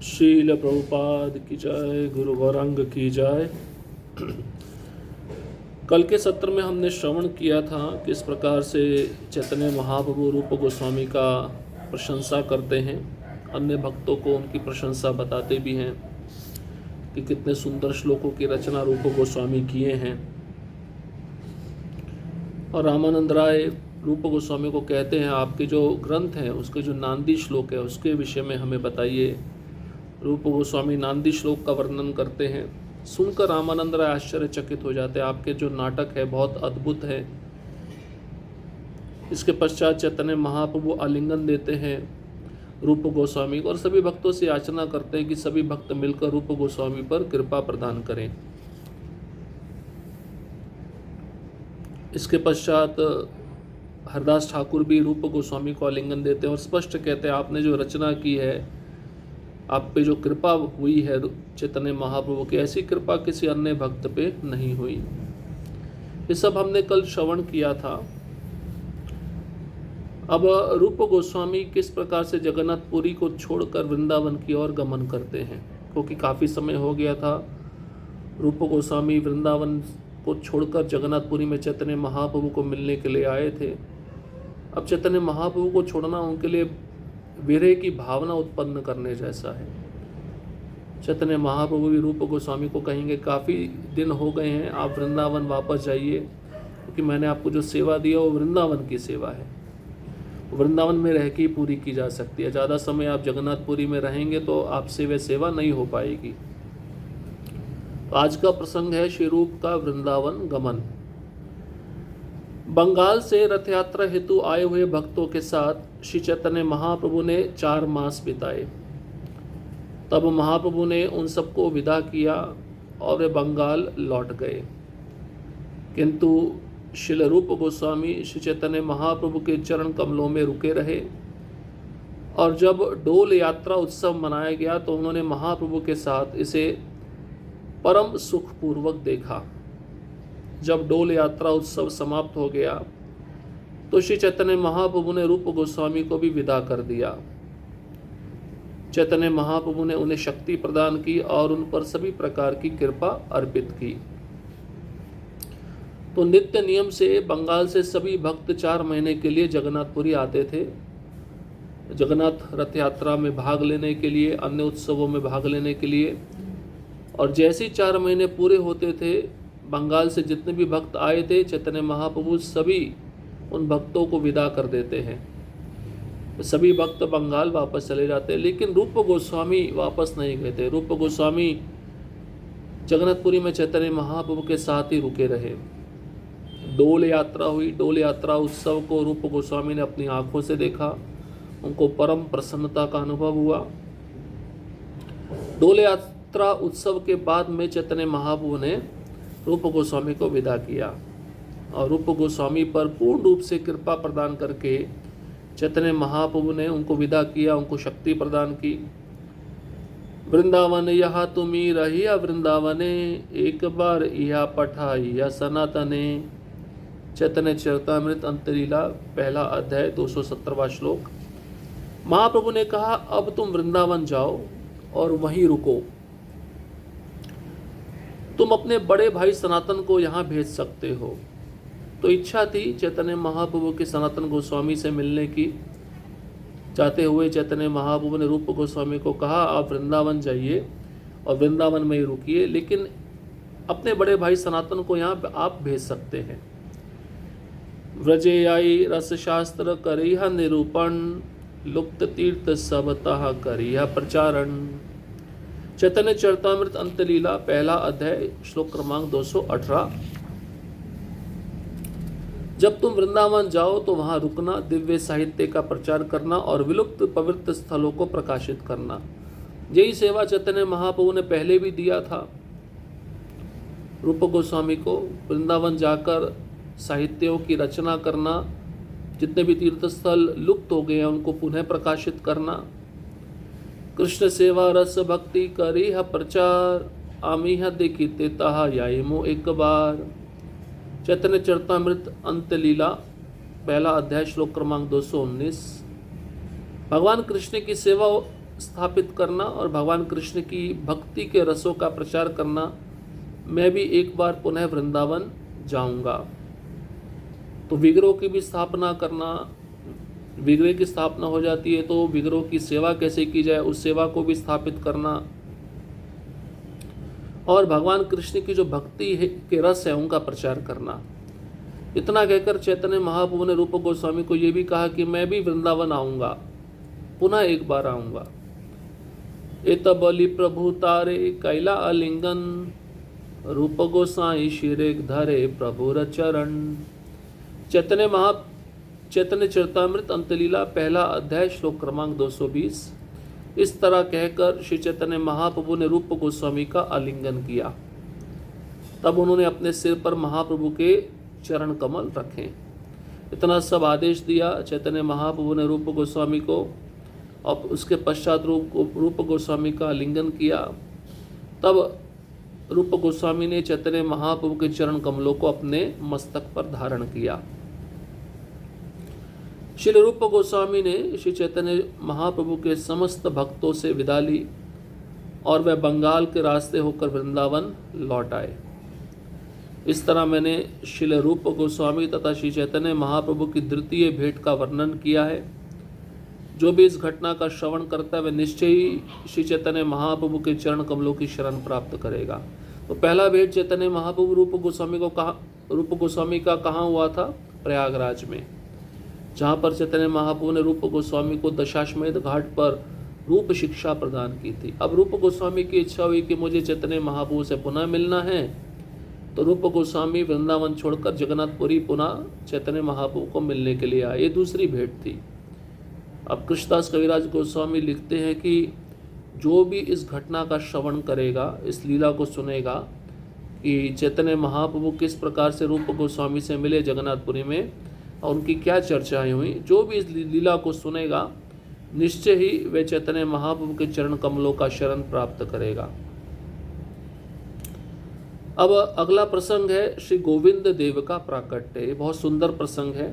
शील प्रभुपाद की जय, गुरु गौरांग की जय। कल के सत्र में हमने श्रवण किया था किस प्रकार से चैतन्य महाप्रभु रूप गोस्वामी का प्रशंसा करते हैं, अन्य भक्तों को उनकी प्रशंसा बताते भी हैं कि कितने सुंदर श्लोकों की रचना रूप गोस्वामी किए हैं। और रामानंद राय रूप गोस्वामी को कहते हैं, आपके जो ग्रंथ हैं उसके जो नांदी श्लोक है उसके विषय में हमें बताइए। रूप गोस्वामी नांदी श्लोक का वर्णन करते हैं। सुनकर रामानंद राय आश्चर्यचकित हो जाते हैं, आपके जो नाटक है बहुत अद्भुत है। इसके पश्चात चैतन्य महाप्रभु आलिंगन देते हैं रूप गोस्वामी को और सभी भक्तों से याचना करते हैं कि सभी भक्त मिलकर रूप गोस्वामी पर कृपा प्रदान करें। इसके पश्चात हरदास ठाकुर भी रूप गोस्वामी को आलिंगन देते हैं और स्पष्ट कहते हैं, आपने जो रचना की है, आप पे जो कृपा हुई है चैतन्य महाप्रभु की, ऐसी कृपा किसी अन्य भक्त पे नहीं हुई। ये सब हमने कल श्रवण किया था। अब रूप गोस्वामी किस प्रकार से जगन्नाथपुरी को छोड़कर वृंदावन की ओर गमन करते हैं, क्योंकि काफ़ी समय हो गया था। रूप गोस्वामी वृंदावन को छोड़कर जगन्नाथपुरी में चैतन्य महाप्रभु को मिलने के लिए आए थे। अब चैतन्य महाप्रभु को छोड़ना उनके लिए विरह की भावना उत्पन्न करने जैसा है। चैतन्य महाप्रभु भी रूप गोस्वामी को कहेंगे, काफ़ी दिन हो गए हैं, आप वृंदावन वापस जाइए, क्योंकि मैंने आपको जो सेवा दी है वो वृंदावन की सेवा है, वृंदावन में रह के ही पूरी की जा सकती है। ज़्यादा समय आप जगन्नाथपुरी में रहेंगे तो आपसे वह सेवा नहीं हो पाएगी। तो आज का प्रसंग है श्री रूप का वृंदावन गमन। बंगाल से रथ यात्रा हेतु आए हुए भक्तों के साथ श्री चैतन्य महाप्रभु ने 4 मास बिताए। तब महाप्रभु ने उन सबको विदा किया और वे बंगाल लौट गए। किंतु श्रील रूप गोस्वामी श्री चैतन्य महाप्रभु के चरण कमलों में रुके रहे और जब डोल यात्रा उत्सव मनाया गया तो उन्होंने महाप्रभु के साथ इसे परम सुखपूर्वक देखा। जब डोल यात्रा उत्सव समाप्त हो गया तो श्री चैतन्य महाप्रभु ने रूप गोस्वामी को भी विदा कर दिया। चैतन्य महाप्रभु ने उन्हें शक्ति प्रदान की और उन पर सभी प्रकार की कृपा अर्पित की। तो नित्य नियम से बंगाल से सभी भक्त 4 महीने के लिए जगन्नाथपुरी आते थे, जगन्नाथ रथ यात्रा में भाग लेने के लिए, अन्य उत्सवों में भाग लेने के लिए। और जैसे 4 महीने पूरे होते थे, बंगाल से जितने भी भक्त आए थे, चैतन्य महाप्रभु सभी उन भक्तों को विदा कर देते हैं। सभी भक्त बंगाल वापस चले जाते हैं, लेकिन रूप गोस्वामी वापस नहीं गए थे। रूप गोस्वामी जगन्नाथपुरी में चैतन्य महाप्रभु के साथ ही रुके रहे। डोल यात्रा हुई, डोल यात्रा उत्सव को रूप गोस्वामी ने अपनी आंखों से देखा, उनको परम प्रसन्नता का अनुभव हुआ। डोल यात्रा उत्सव के बाद में चैतन्य महाप्रभु ने रूप गोस्वामी को विदा किया और रूप गोस्वामी पर पूर्ण रूप से कृपा प्रदान करके चैतन्य महाप्रभु ने उनको विदा किया, उनको शक्ति प्रदान की। वृंदावन यहाँ तुमी रहिया वृंदावने, एक बार यह पठाइया सनातने। चैतन्य चरितामृत अंतलीला, पहला अध्याय, 217वां श्लोक। महाप्रभु ने कहा, अब तुम वृंदावन जाओ और वहीं रुको। तुम अपने बड़े भाई सनातन को यहाँ भेज सकते हो। तो इच्छा थी चैतन्य महाप्रभु के सनातन गोस्वामी से मिलने की। जाते हुए चैतन्य महाप्रभु ने रूप गोस्वामी को कहा, आप वृंदावन जाइए और वृंदावन में ही रुकिए, लेकिन अपने बड़े भाई सनातन को यहाँ आप भेज सकते हैं। व्रजे आई रस शास्त्र करिहा निरूपण, लुप्त तीर्थ सबतः करिहा प्रचारण। चैतन्य चरितामृत अंतलीला, पहला अध्याय, श्लोक क्रमांक 218। जब तुम वृंदावन जाओ तो वहां रुकना, दिव्य साहित्य का प्रचार करना और विलुप्त पवित्र स्थलों को प्रकाशित करना। यही सेवा चैतन्य महाप्रभु ने पहले भी दिया था रूप गोस्वामी को। वृंदावन जाकर साहित्यों की रचना करना, जितने भी तीर्थस्थल लुप्त हो गए हैं उनको पुनः प्रकाशित करना। कृष्ण सेवा रस भक्ति करिह प्रचार, आमिह देखिते ताहा याइमो एक बार। चैतन्य चरितामृत अंतलीला, पहला अध्याय, श्लोक क्रमांक 219। भगवान कृष्ण की सेवा स्थापित करना और भगवान कृष्ण की भक्ति के रसों का प्रचार करना, मैं भी एक बार पुनः वृंदावन जाऊंगा। तो विग्रह की भी स्थापना करना, विग्रह की स्थापना हो जाती है तो विग्रह की सेवा कैसे की जाए, उस सेवा को भी स्थापित करना, और भगवान कृष्ण की जो भक्ति है के रस है उनका प्रचार करना। इतना कहकर चैतन्य महाप्रभु ने रूप गोस्वामी को ये भी कहा कि मैं भी वृंदावन आऊंगा, पुनः एक बार आऊंगा। इत बलि प्रभु तारे कैला आलिंगन, रूप गोसाई शिरे धरे प्रभु चरण। चैतन्य चरितामृत अंतलीला पहला अध्याय श्लोक क्रमांक 220। इस तरह कहकर श्री चैतन्य महाप्रभु ने रूप गोस्वामी का आलिंगन किया। तब उन्होंने अपने सिर पर महाप्रभु के चरण कमल रखे। इतना सब आदेश दिया चैतन्य महाप्रभु ने रूप गोस्वामी को, और उसके पश्चात रूप गोस्वामी का आलिंगन किया। तब रूप गोस्वामी ने चैतन्य महाप्रभु के चरण कमलों को अपने मस्तक पर धारण किया। श्री रूप गोस्वामी ने श्री चैतन्य महाप्रभु के समस्त भक्तों से विदा ली और वह बंगाल के रास्ते होकर वृंदावन लौट आए। इस तरह मैंने श्री रूप गोस्वामी तथा श्री चैतन्य महाप्रभु की द्वितीय भेंट का वर्णन किया है। जो भी इस घटना का श्रवण करता है वह निश्चय ही श्री चैतन्य महाप्रभु के चरण कमलों की शरण प्राप्त करेगा। तो पहला भेंट चैतन्य महाप्रभु रूप गोस्वामी का कहाँ हुआ था? प्रयागराज में, जहाँ पर चैतन्य महाप्रभु ने रूप गोस्वामी को दशाश्वमेध घाट पर रूप शिक्षा प्रदान की थी। अब रूप गोस्वामी की इच्छा हुई कि मुझे चैतन्य महाप्रभु से पुनः मिलना है, तो रूप गोस्वामी वृंदावन छोड़कर जगन्नाथपुरी पुनः चैतन्य महाप्रभु को मिलने के लिए आए। ये दूसरी भेंट थी। अब कृष्णदास कविराज गोस्वामी लिखते हैं कि जो भी इस घटना का श्रवण करेगा, इस लीला को सुनेगा कि चैतन्य महाप्रभु किस प्रकार से रूप गोस्वामी से मिले जगन्नाथपुरी में और उनकी क्या चर्चाएं हुई, जो भी इस लीला को सुनेगा निश्चय ही वे चैतन्य महाप्रभु के चरण कमलों का शरण प्राप्त करेगा। अब अगला प्रसंग है श्री गोविंद देव का प्राकट्य। ये बहुत सुंदर प्रसंग है,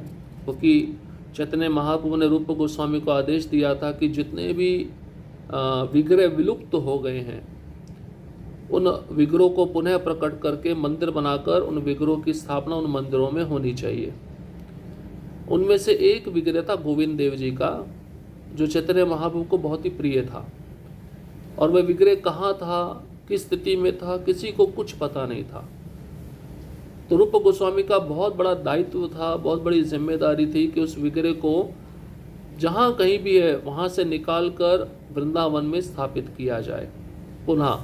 क्योंकि चैतन्य महाप्रभु ने रूप गोस्वामी को आदेश दिया था कि जितने भी विग्रह विलुप्त हो गए हैं उन विग्रहों को पुनः प्रकट करके मंदिर बनाकर उन विग्रहों की स्थापना उन मंदिरों में होनी चाहिए। उनमें से एक विग्रह था गोविंद देव जी का, जो चैतन्य महाप्रभु को बहुत ही प्रिय था। और वह विग्रह कहाँ था, किस स्थिति में था, किसी को कुछ पता नहीं था। तो रूप गोस्वामी का बहुत बड़ा दायित्व था, बहुत बड़ी जिम्मेदारी थी कि उस विग्रह को जहाँ कहीं भी है वहाँ से निकाल कर वृंदावन में स्थापित किया जाए पुनः।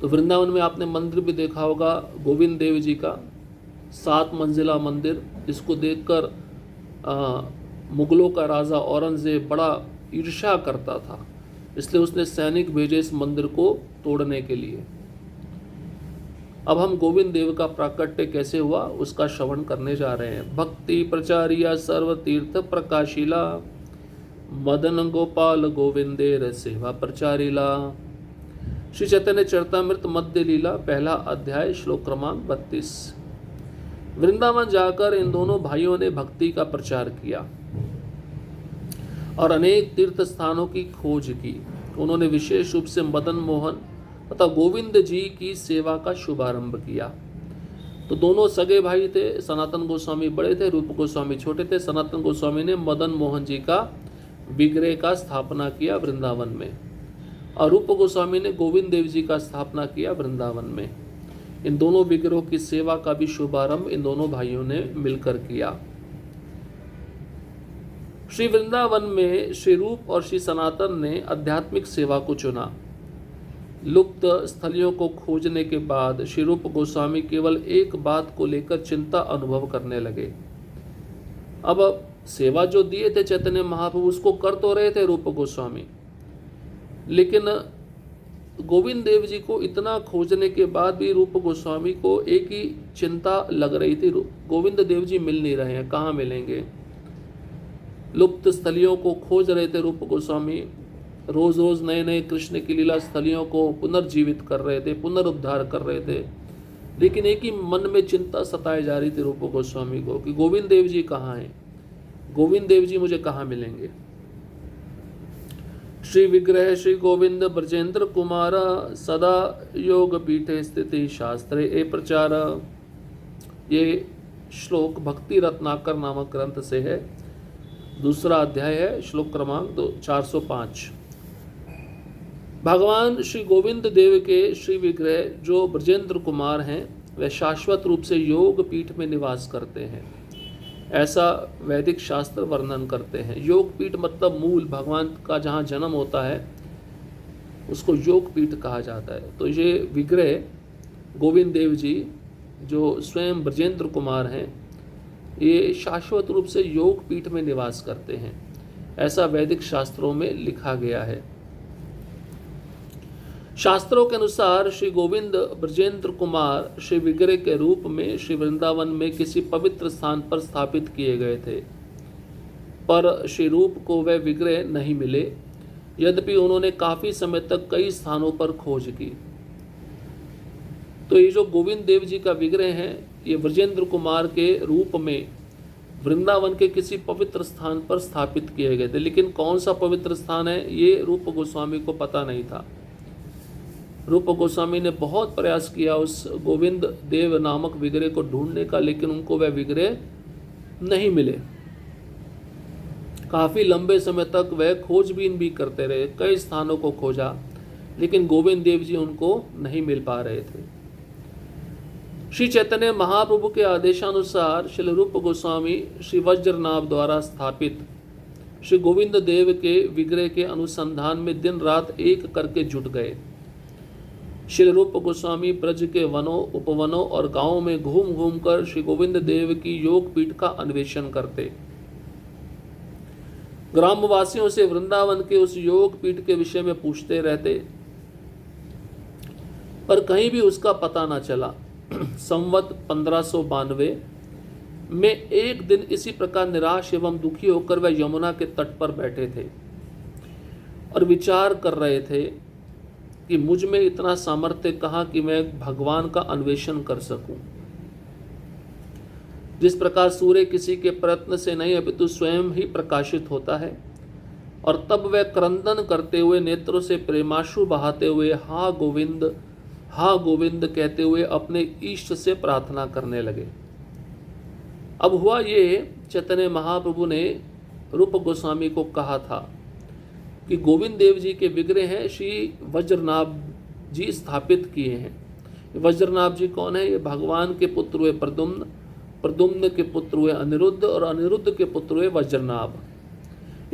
तो वृंदावन में आपने मंदिर भी देखा होगा गोविंद देव जी का, 7 मंजिला मंदिर, जिसको देखकर मुगलों का राजा औरंगजेब बड़ा ईर्ष्या करता था, इसलिए उसने सैनिक भेजे इस मंदिर को तोड़ने के लिए। अब हम गोविंद देव का प्राकट्य कैसे हुआ उसका श्रवण करने जा रहे हैं। भक्ति प्रचारिया सर्व तीर्थ प्रकाशिला, मदन गोपाल गोविंदेर सेवा प्रचारिला। श्री चैतन्य चरितामृत मध्य लीला पहला अध्याय श्लोक क्रमांक 32। वृंदावन जाकर इन दोनों भाइयों ने भक्ति का प्रचार किया और अनेक तीर्थ स्थानों की खोज की। उन्होंने विशेष रूप से मदन मोहन तथा गोविंद जी की सेवा का शुभारंभ किया। तो दोनों सगे भाई थे, सनातन गोस्वामी बड़े थे, रूप गोस्वामी छोटे थे। सनातन गोस्वामी ने मदन मोहन जी का विग्रह का स्थापना किया वृंदावन में, और रूप गोस्वामी ने गोविंद देव जी का स्थापना किया वृंदावन में। इन दोनों विग्रहों की सेवा का भी शुभारंभ इन दोनों भाइयों ने मिलकर किया। श्री वृंदावन में श्री रूप और श्री सनातन ने आध्यात्मिक सेवा को चुना। लुप्त स्थलियों को खोजने के बाद श्री रूप गोस्वामी केवल एक बात को लेकर चिंता अनुभव करने लगे। अब सेवा जो दिए थे चैतन्य महाप्रभु उसको कर तो रहे थे रूप गोस्वामी, लेकिन गोविंद देव जी को इतना खोजने के बाद भी रूप गोस्वामी को एक ही चिंता लग रही थी, गोविंद देव जी मिल नहीं रहे हैं, कहाँ मिलेंगे। लुप्त स्थलियों को खोज रहे थे रूप गोस्वामी, रोज रोज नए नए कृष्ण की लीला स्थलियों को पुनर्जीवित कर रहे थे, पुनरुद्धार कर रहे थे, लेकिन एक ही मन में चिंता सताई जा रही थी रूप गोस्वामी को कि गोविंद देव जी कहाँ हैं, गोविंद देव जी मुझे कहाँ मिलेंगे। श्री विग्रह श्री गोविंद ब्रजेंद्र कुमार सदा योग पीठे स्थिति शास्त्रे ए प्रचार। ये श्लोक भक्ति रत्नाकर नामक ग्रंथ से है, दूसरा अध्याय है, श्लोक क्रमांक 405। भगवान श्री गोविंद देव के श्री विग्रह जो ब्रजेंद्र कुमार हैं वे शाश्वत रूप से योग पीठ में निवास करते हैं, ऐसा वैदिक शास्त्र वर्णन करते हैं। योग पीठ मतलब मूल, भगवान का जहाँ जन्म होता है उसको योग पीठ कहा जाता है। तो ये विग्रह गोविंद देव जी जो स्वयं ब्रजेंद्र कुमार हैं, ये शाश्वत रूप से योग पीठ में निवास करते हैं, ऐसा वैदिक शास्त्रों में लिखा गया है। शास्त्रों के अनुसार श्री गोविंद ब्रजेंद्र कुमार श्री विग्रह के रूप में श्री वृंदावन में किसी पवित्र स्थान पर स्थापित किए गए थे, पर श्री रूप को वह विग्रह नहीं मिले, यद्यपि उन्होंने काफी समय तक कई स्थानों पर खोज की। तो ये जो गोविंद देव जी का विग्रह है, ये ब्रजेंद्र कुमार के रूप में वृंदावन के किसी पवित्र स्थान पर स्थापित किए गए थे, लेकिन कौन सा पवित्र स्थान है ये रूप गोस्वामी को पता नहीं था। रूप गोस्वामी ने बहुत प्रयास किया उस गोविंद देव नामक विग्रह को ढूंढने का, लेकिन उनको वह विग्रह नहीं मिले। काफी लंबे समय तक वह खोजबीन भी करते रहे, कई स्थानों को खोजा, लेकिन गोविंद देव जी उनको नहीं मिल पा रहे थे। श्री चैतन्य महाप्रभु के आदेशानुसार श्री रूप गोस्वामी श्री वज्रनाभ द्वारा स्थापित श्री गोविंद देव के विग्रह के अनुसंधान में दिन रात एक करके जुट गए। श्री रूप गोस्वामी ब्रज के वनों, उपवनों और गांवों में घूम घूम कर श्री गोविंद देव की योग पीठ का अन्वेषण करते। ग्रामवासियों से वृंदावन के उस योग पीठ के विषय में पूछते रहते, पर कहीं भी उसका पता न चला। संवत 1592 में एक दिन इसी प्रकार निराश एवं दुखी होकर वह यमुना के तट पर बैठे थे और विचार कर रहे थे कि मुझ में इतना सामर्थ्य कहाँ कि मैं भगवान का अन्वेषण कर सकूं। जिस प्रकार सूर्य किसी के प्रयत्न से नहीं अपितु स्वयं ही प्रकाशित होता है, और तब वह क्रंदन करते हुए नेत्रों से प्रेमाश्रु बहाते हुए हा गोविंद कहते हुए अपने इष्ट से प्रार्थना करने लगे। अब हुआ ये, चैतन्य महाप्रभु ने रूप गोस्वामी को कहा था कि गोविंद देव जी के विग्रह हैं श्री वज्रनाभ जी स्थापित किए हैं। वज्रनाभ जी कौन है? ये भगवान के पुत्र हुए प्रद्युम्न, प्रद्युम्न के पुत्र हुए अनिरुद्ध और अनिरुद्ध के पुत्र हुए वज्रनाभ।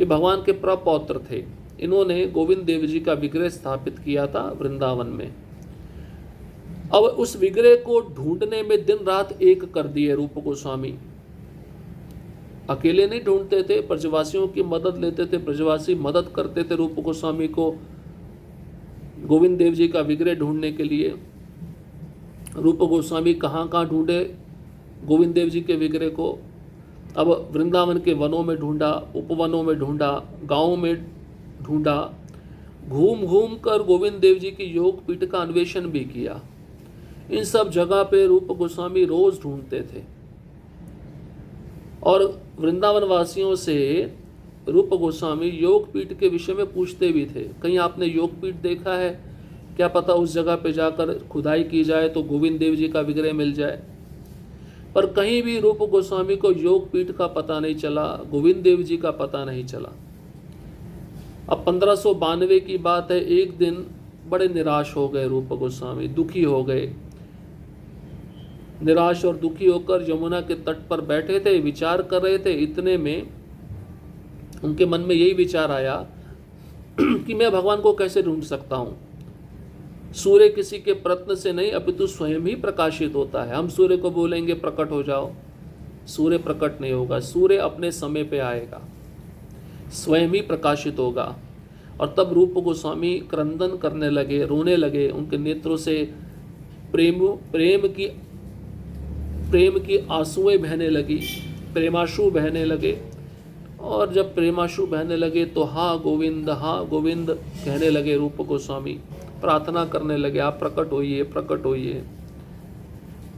ये भगवान के प्रपौत्र थे। इन्होंने गोविंद देव जी का विग्रह स्थापित किया था वृंदावन में। अब उस विग्रह को ढूंढने में दिन रात एक कर दिए रूप गोस्वामी। अकेले नहीं ढूंढते थे, ब्रजवासियों की मदद लेते थे, ब्रजवासी मदद करते थे रूप गोस्वामी को गोविंद देव जी का विग्रह ढूंढने के लिए। रूप गोस्वामी कहाँ कहाँ ढूंढे गोविंद देव जी के विग्रह को? अब वृंदावन के वनों में ढूंढा, उपवनों में ढूंढा, गांवों में ढूंढा, घूम घूम कर गोविंद देव जी की योग पीठ का अन्वेषण भी किया। इन सब जगह पे रूप गोस्वामी रोज ढूंढते थे और वृंदावन वासियों से रूप गोस्वामी योग पीठ के विषय में पूछते भी थे। कहीं आपने योग पीठ देखा है? क्या पता उस जगह पे जाकर खुदाई की जाए तो गोविंद देव जी का विग्रह मिल जाए। पर कहीं भी रूप गोस्वामी को योग पीठ का पता नहीं चला, गोविंद देव जी का पता नहीं चला। अब 1592 की बात है। एक दिन बड़े निराश हो गए रूप गोस्वामी, दुखी हो गए। निराश और दुखी होकर यमुना के तट पर बैठे थे, विचार कर रहे थे। इतने में उनके मन में यही विचार आया कि मैं भगवान को कैसे ढूंढ सकता हूँ। सूर्य किसी के प्रयत्न से नहीं अपितु स्वयं ही प्रकाशित होता है। हम सूर्य को बोलेंगे प्रकट हो जाओ, सूर्य प्रकट नहीं होगा। सूर्य अपने समय पे आएगा, स्वयं ही प्रकाशित होगा। और तब रूप गोस्वामी क्रंदन करने लगे, रोने लगे। उनके नेत्रों से प्रेम की आंसुएं बहने लगी, प्रेमाश्रु बहने लगे। और जब प्रेमाश्रु बहने लगे तो हाँ गोविंद कहने लगे रूप गोस्वामी, प्रार्थना करने लगे, आप प्रकट होइए, प्रकट होइए।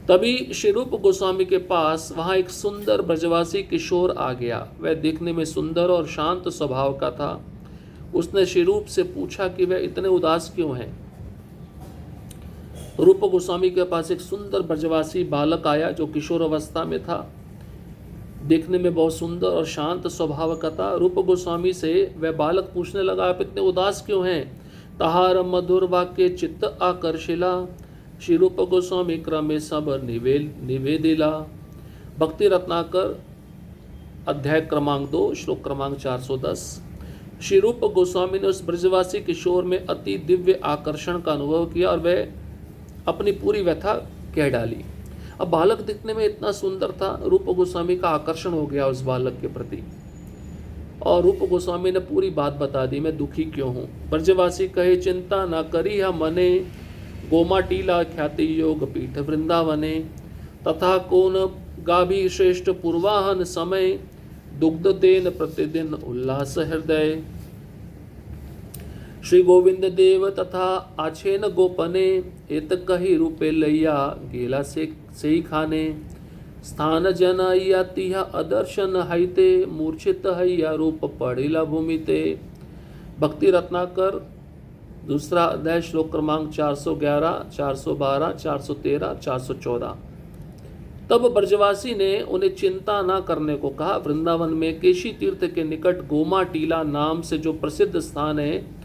तभी श्री रूप गोस्वामी के पास वहाँ एक सुंदर ब्रजवासी किशोर आ गया। वह देखने में सुंदर और शांत स्वभाव का था। उसने श्री रूप से पूछा कि वह इतने उदास क्यों हैं। रूप गोस्वामी के पास एक सुंदर ब्रजवासी बालक आया जो किशोर अवस्था में था। देखने में बहुत सुंदर और शांत स्वभाव का था। रूप गोस्वामी से वह बालक पूछने लगा, आप इतने उदास क्यों हैं? तहार मधुर वाक्य चित्त आकर्षिला। श्री रूप गोस्वामी क्रमे सब निवेदिला। भक्ति रत्नाकर अध्याय क्रमांक 2 श्लोक क्रमांक 410। श्री रूप गोस्वामी ने उस ब्रजवासी किशोर में अति दिव्य आकर्षण का अनुभव किया और वह अपनी पूरी व्यथा कह डाली। अब बालक दिखने में इतना सुंदर था, रूप गोस्वामी का आकर्षण हो गया उस बालक के प्रति और रूप गोस्वामी ने पूरी बात बता दी, मैं दुखी क्यों हूँ। ब्रजवासी कहे, चिंता न करी हम मने, गोमाटीला ख्याति योग पीठ वृंदावने, तथा कौन गाभी श्रेष्ठ पूर्वाहन समय, दुग्ध देन प्रतिदिन उल्लास हृदय। श्री गोविंद देव तथा आछेन गोपने, एत कही रूपे लैया गेला से ही खाने, स्थान जनैया तिहा अदर्शन हईते, मूर्छित हैया रूप पड़िला भूमिते। भक्ति रत्नाकर दूसरा अध्याय श्लोक क्रमांक 411, 412, 413, 414। तब ब्रजवासी ने उन्हें चिंता न करने को कहा। वृंदावन में केशी तीर्थ के निकट गोमा टीला नाम से जो प्रसिद्ध स्थान है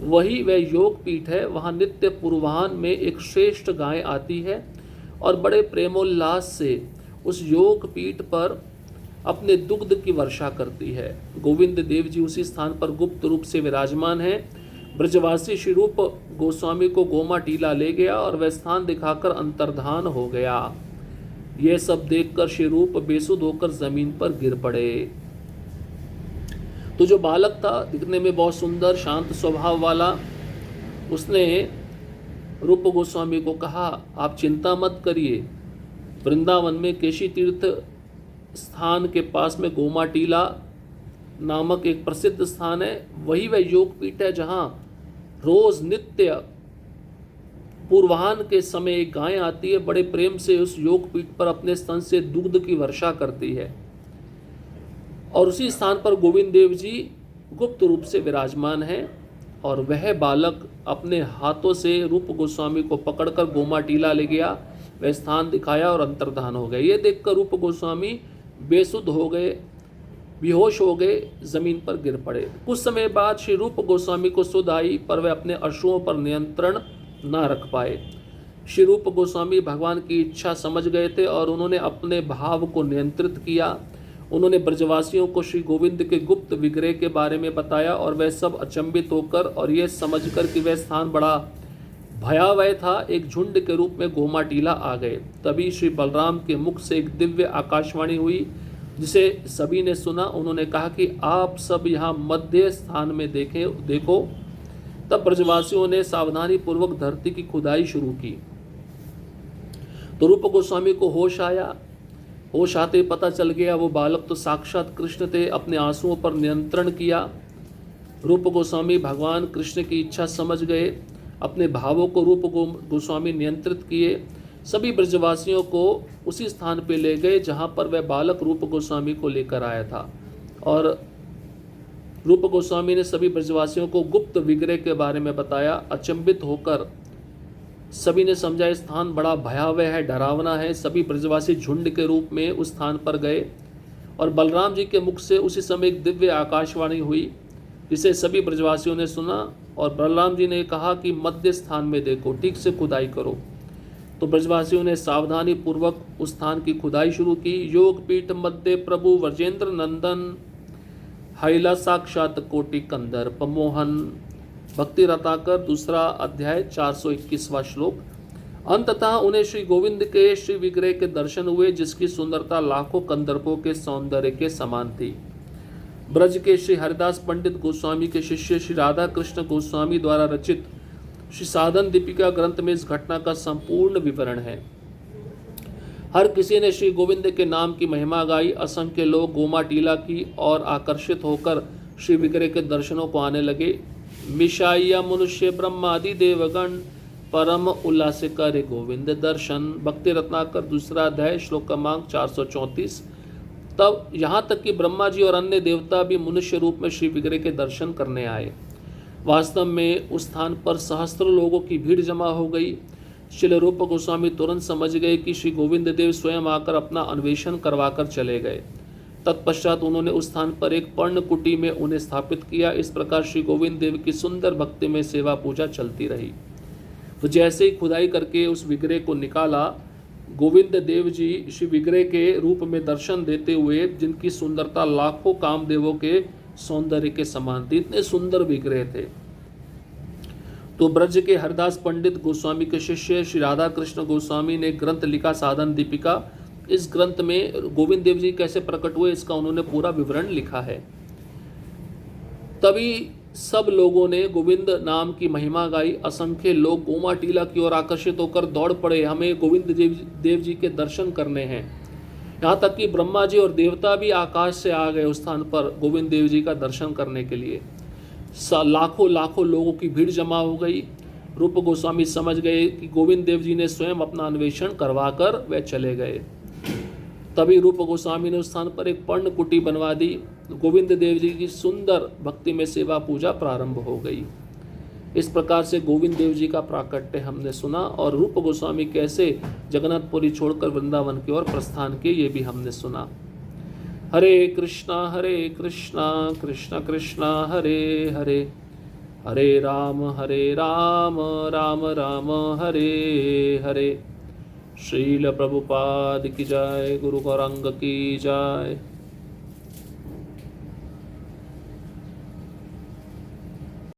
वही वह योग पीठ है। वहाँ नित्य पूर्वाह्न में एक श्रेष्ठ गाय आती है और बड़े प्रेमोल्लास से उस योग पीठ पर अपने दुग्ध की वर्षा करती है। गोविंद देव जी उसी स्थान पर गुप्त रूप से विराजमान हैं। ब्रजवासी श्री रूप गोस्वामी को गोमा टीला ले गया और वह स्थान दिखाकर अंतर्धान हो गया। यह सब देखकर श्री रूप बेसुध होकर जमीन पर गिर पड़े। तो जो बालक था दिखने में बहुत सुंदर शांत स्वभाव वाला, उसने रूप गोस्वामी को कहा, आप चिंता मत करिए, वृंदावन में केशी तीर्थ स्थान के पास में गोमा टीला नामक एक प्रसिद्ध स्थान है, वही वह योग पीठ है जहाँ रोज नित्य पूर्वाह्न के समय एक गाय आती है, बड़े प्रेम से उस योग पीठ पर अपने स्तन से दुग्ध की वर्षा करती है और उसी स्थान पर गोविंद देव जी गुप्त रूप से विराजमान हैं। और वह बालक अपने हाथों से रूप गोस्वामी को पकड़कर गोमा टीला ले गया, वह स्थान दिखाया और अंतर्धान हो गए। ये देखकर रूप गोस्वामी बेसुध हो गए, बेहोश हो गए, जमीन पर गिर पड़े। कुछ समय बाद श्री रूप गोस्वामी को सुध आई, पर वे अपने अश्रुओं पर नियंत्रण न रख पाए। श्री रूप गोस्वामी भगवान की इच्छा समझ गए थे और उन्होंने अपने भाव को नियंत्रित किया। उन्होंने ब्रजवासियों को श्री गोविंद के गुप्त विग्रह के बारे में बताया और वह सब अचंभित होकर और यह समझकर कि वह स्थान बड़ा भयावह था, एक झुंड के रूप में गोमा टीला आ गए। तभी श्री बलराम के मुख से एक दिव्य आकाशवाणी हुई जिसे सभी ने सुना। उन्होंने कहा कि आप सब यहाँ मध्य स्थान में देखो। तब ब्रजवासियों ने सावधानी पूर्वक धरती की खुदाई शुरू की तो रूप गोस्वामी को होश आया। होश आते पता चल गया वो बालक तो साक्षात कृष्ण थे। अपने आंसुओं पर नियंत्रण किया। रूप गोस्वामी भगवान कृष्ण की इच्छा समझ गए। अपने भावों को रूप गोस्वामी नियंत्रित किए। सभी ब्रजवासियों को उसी स्थान पर ले गए जहाँ पर वह बालक रूप गोस्वामी को लेकर आया था और रूप गोस्वामी ने सभी ब्रजवासियों को गुप्त विग्रह के बारे में बताया। अचंभित होकर सभी ने समझा इस स्थान बड़ा भयावह है, डरावना है। सभी ब्रजवासी झुंड के रूप में उस स्थान पर गए और बलराम जी के मुख से उसी समय एक दिव्य आकाशवाणी हुई जिसे सभी ब्रजवासियों ने सुना और बलराम जी ने कहा कि मध्य स्थान में देखो, ठीक से खुदाई करो। तो ब्रजवासियों ने सावधानी पूर्वक उस स्थान की खुदाई शुरू की। योग पीठ मध्य प्रभु व्रजेंद्र नंदन, हैला साक्षात कोटि कंदर्प मोहन। भक्ति रत्नाकर दूसरा अध्याय 421वां श्लोक। अंततः उन्हें श्री गोविंद के श्री विग्रह के दर्शन हुए जिसकी सुंदरता लाखों कंदर्पों के सौंदर्य के समान थी। ब्रज के श्री हरिदास पंडित गोस्वामी के शिष्य श्री राधा कृष्ण गोस्वामी द्वारा रचित श्री साधन दीपिका ग्रंथ में इस घटना का संपूर्ण विवरण है। हर किसी ने श्री गोविंद के नाम की महिमा गाई। असंख्य लोग गोमा टीला की ओर आकर्षित होकर श्री विग्रह के दर्शनों को आने लगे। मिशाइया मनुष्य ब्रह्मादि देवगण परम उल्लास करे गोविंद दर्शन। भक्ति रत्नाकर दूसरा अध्याय श्लोक क्रमांक 434। तब यहाँ तक कि ब्रह्मा जी और अन्य देवता भी मनुष्य रूप में श्री विग्रह के दर्शन करने आए। वास्तव में उस स्थान पर सहस्त्रों लोगों की भीड़ जमा हो गई। श्रील रूप गोस्वामी तुरंत समझ गए कि श्री गोविंद देव स्वयं आकर अपना अन्वेषण करवाकर चले गए। तत्पश्चात उन्होंने उस स्थान पर एक पर्ण कुटी में उन्हें स्थापित किया। इस प्रकार श्री गोविंद देव की सुंदर भक्ति में सेवा पूजा चलती रही। तो जैसे ही खुदाई करके उस विग्रह को निकाला, गोविंद देव जी श्री विग्रह के रूप में दर्शन देते हुए, जिनकी सुंदरता लाखों कामदेवों के सौंदर्य के समान थी, इतने सुंदर विग्रह थे। तो ब्रज के हरदास पंडित गोस्वामी के शिष्य श्री राधा कृष्ण गोस्वामी ने ग्रंथ लिखा साधन दीपिका। इस ग्रंथ में गोविंद देव जी कैसे प्रकट हुए इसका उन्होंने पूरा विवरण लिखा है। तभी सब लोगों ने गोविंद नाम की महिमा गाई। असंख्य लोग गोमा टीला की ओर आकर्षित होकर दौड़ पड़े, हमें गोविंद देव जी के दर्शन करने हैं। यहाँ तक कि ब्रह्मा जी और देवता भी आकाश से आ गए उस स्थान पर गोविंद देव जी का दर्शन करने के लिए। लाखों लाखों लोगों की भीड़ जमा हो गई। रूप गोस्वामी समझ गए कि गोविंद देव जी ने स्वयं अपना अन्वेषण करवाकर वे चले गए। तभी रूप गोस्वामी ने उस स्थान पर एक पर्ण कुटी बनवा दी। गोविंद देव जी की सुंदर भक्ति में सेवा पूजा प्रारंभ हो गई। इस प्रकार से गोविंद देव जी का प्राकट्य हमने सुना और रूप गोस्वामी कैसे जगन्नाथपुरी छोड़कर वृंदावन की ओर प्रस्थान किए ये भी हमने सुना। हरे कृष्णा कृष्ण कृष्णा हरे हरे, हरे राम राम राम हरे हरे। श्रील प्रभुपाद की जय, गुरु गौरांग की जय।